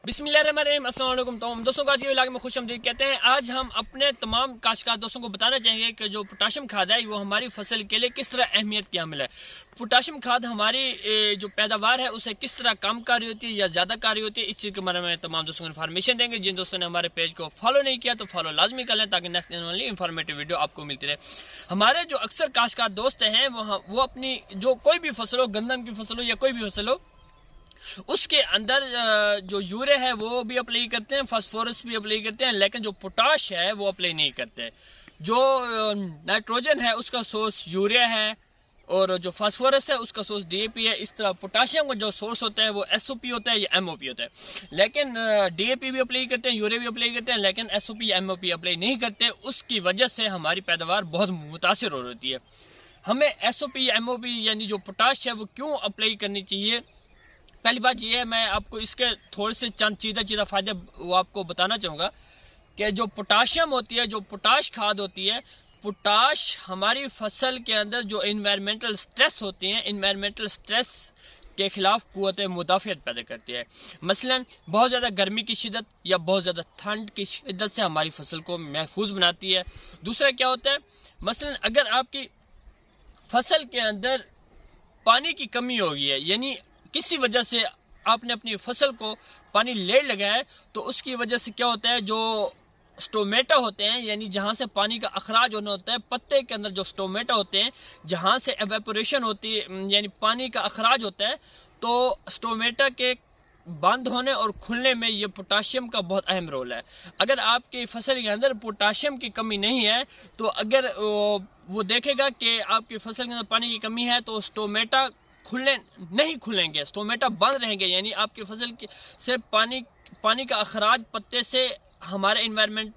बिस्मिल्लाहिर्रहमानिर्रहीम, अस्सलाम वालेकुम। तो हम दोस्तों का जी इलाके में खुश आमदीद कहते हैं। आज हम अपने तमाम काश्तकार दोस्तों को बताना चाहेंगे कि जो पोटाशियम खाद है वो हमारी फसल के लिए किस तरह अहमियत की हामिल है। पोटाशियम खाद हमारी जो पैदावार है उसे किस तरह कम कारी होती है या ज़्यादा कारी होती है, इस चीज़ के बारे में तमाम दोस्तों को इन्फॉर्मेशन देंगे। जिन दोस्तों ने हमारे पेज को फॉलो नहीं किया तो फॉलो लाजमी कर लें ताकि नेक्स्ट आने वाली इंफॉर्मेटिव वीडियो आपको मिलती रहे। हमारे जो अक्सर काश्तकार दोस्त हैं वो अपनी जो कोई भी फसल हो, गंदम की फसल हो या कोई भी फसल हो, उसके अंदर जो यूरिया है वो भी अप्लाई करते हैं, फास्फोरस भी अप्लाई करते हैं, लेकिन जो पोटाश है वो अप्लाई नहीं करते। जो नाइट्रोजन है उसका सोर्स यूरिया है और जो फास्फोरस है उसका सोर्स डीएपी है। इस तरह पोटाशियम का जो सोर्स होता है वो एसओपी होता है या एमओपी होता है। लेकिन डीएपी भी अप्लाई करते हैं, यूरिया भी अप्लाई करते हैं, लेकिन एसओपी या एमओपी अप्लाई नहीं करते। उसकी वजह से हमारी पैदावार बहुत मुतासिर हो रही है। हमें एसओपी या एमओपी यानी जो पोटाश है वो क्यों अप्लाई करनी चाहिए? पहली बात यह है, मैं आपको इसके थोड़े से चंद चीज़ा फायदे वो आपको बताना चाहूँगा कि जो पोटाशियम होती है, जो पोटाश खाद होती है, पोटाश हमारी फसल के अंदर जो इन्वायरमेंटल स्ट्रेस होते हैं, इन्वायरमेंटल स्ट्रेस के खिलाफ कुव्वत मुदाफ़ियत पैदा करती है। मसलन बहुत ज़्यादा गर्मी की शिद्दत या बहुत ज़्यादा ठंड की शिद्दत से हमारी फसल को महफूज बनाती है। दूसरा क्या होता है, मसलन अगर आपकी फसल के अंदर पानी की कमी हो गई है, यानी किसी वजह से आपने अपनी फसल को पानी लेट लगाया है, तो उसकी वजह से क्या होता है, जो स्टोमेटा होते हैं यानी जहां से पानी का अखराज होना होता है, पत्ते के अंदर जो स्टोमेटा होते हैं जहां से एवेपोरेशन होती है यानी पानी का अखराज होता है, तो स्टोमेटा के बंद होने और खुलने में ये पोटाशियम का बहुत अहम रोल है। अगर आपकी फसल के अंदर पोटाशियम की कमी नहीं है तो अगर वो देखेगा कि आपकी फसल के अंदर पानी की कमी है तो स्टोमेटा नहीं खुलेंगे, स्टोमेटा बंद रहेंगे, यानी आपकी फसल से पानी का अखराज पत्ते से हमारे इन्वायरमेंट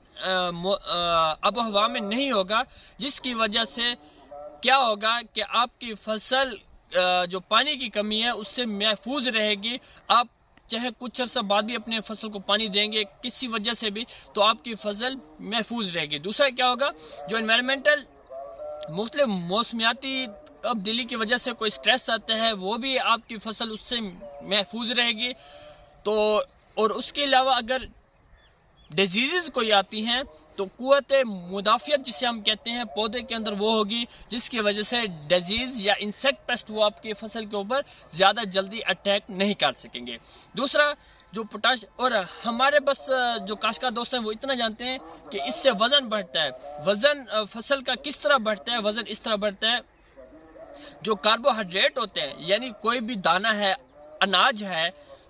आब हवा में नहीं होगा, जिसकी वजह से क्या होगा कि आपकी फसल जो पानी की कमी है उससे महफूज रहेगी। आप चाहे कुछ अर्सा बाद भी अपने फसल को पानी देंगे किसी वजह से भी, तो आपकी फसल महफूज रहेगी। दूसरा क्या होगा, जो इन्वायरमेंटल मुख्तलिफ मौसमियाती तब्दीली की वजह से कोई स्ट्रेस आता है वो भी आपकी फसल उससे महफूज रहेगी। तो और उसके अलावा अगर डिजीज़ कोई आती हैं तो कुव्वत मुदाफ़ियत जिसे हम कहते हैं पौधे के अंदर वो होगी, जिसकी वजह से डिजीज़ या इंसेक्ट पेस्ट वो आपकी फसल के ऊपर ज़्यादा जल्दी अटैक नहीं कर सकेंगे। दूसरा जो पोटाश, और हमारे बस जो काश्तकार दोस्त हैं वो इतना जानते हैं कि इससे वज़न बढ़ता है। वज़न फसल का किस तरह बढ़ता है? वज़न इस तरह बढ़ता है, जो कार्बोहाइड्रेट होते हैं यानी कोई भी दाना है, अनाज है,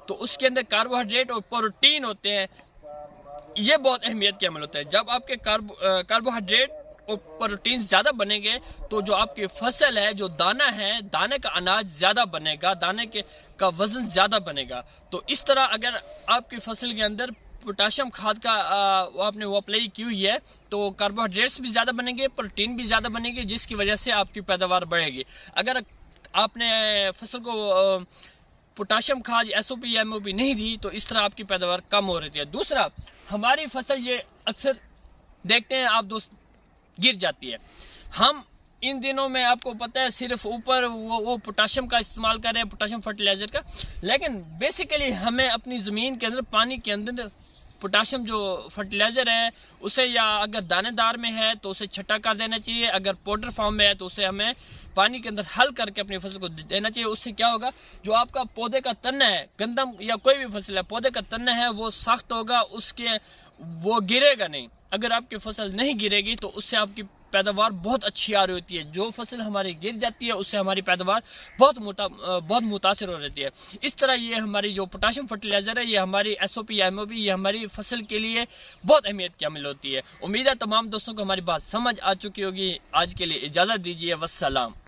तो उसके अंदर कार्बोहाइड्रेट और प्रोटीन होते हैं, ये बहुत अहमियत के अमल होता है। जब आपके कार्बोहाइड्रेट और प्रोटीन ज़्यादा बनेंगे तो जो आपकी फसल है, जो दाना है, दाने का अनाज ज़्यादा बनेगा, दाने का वज़न ज़्यादा बनेगा। तो इस तरह अगर आपकी फसल के अंदर पोटाशियम खाद का आपने वो अप्लाई की हुई है तो कार्बोहाइड्रेट्स भी ज़्यादा बनेंगे, प्रोटीन भी ज़्यादा बनेगी, जिसकी वजह से आपकी पैदावार बढ़ेगी। अगर आपने फसल को पोटाशियम खाद एसओपी या एमओपी नहीं दी तो इस तरह आपकी पैदावार कम हो रही है। दूसरा, हमारी फसल ये अक्सर देखते हैं आप दोस्त गिर जाती है। हम इन दिनों में आपको पता है सिर्फ ऊपर वो पोटाशियम का इस्तेमाल कर रहे हैं, पोटाशियम फर्टिलाइजर का, लेकिन बेसिकली हमें अपनी ज़मीन के अंदर पानी के अंदर पोटाशियम जो फर्टिलाइजर है उसे, या अगर दानेदार में है तो उसे छटा कर देना चाहिए, अगर पाउडर फॉर्म में है तो उसे हमें पानी के अंदर हल करके अपनी फसल को देना चाहिए। उससे क्या होगा, जो आपका पौधे का तना है, गंदम या कोई भी फसल है, पौधे का तना है वो सख्त होगा, वो गिरेगा नहीं। अगर आपकी फसल नहीं गिरेगी तो उससे आपकी पैदावार बहुत अच्छी आ रही होती है। जो फसल हमारी गिर जाती है उससे हमारी पैदावार बहुत मुतासिर हो रहती है। इस तरह ये हमारी जो पोटाशियम फर्टिलाइजर है, ये हमारी एसओपी या एमओपी, ये हमारी फसल के लिए बहुत अहमियत की हामिल होती है। उम्मीद है तमाम दोस्तों को हमारी बात समझ आ चुकी होगी। आज के लिए इजाज़त दीजिए, वस्सलाम।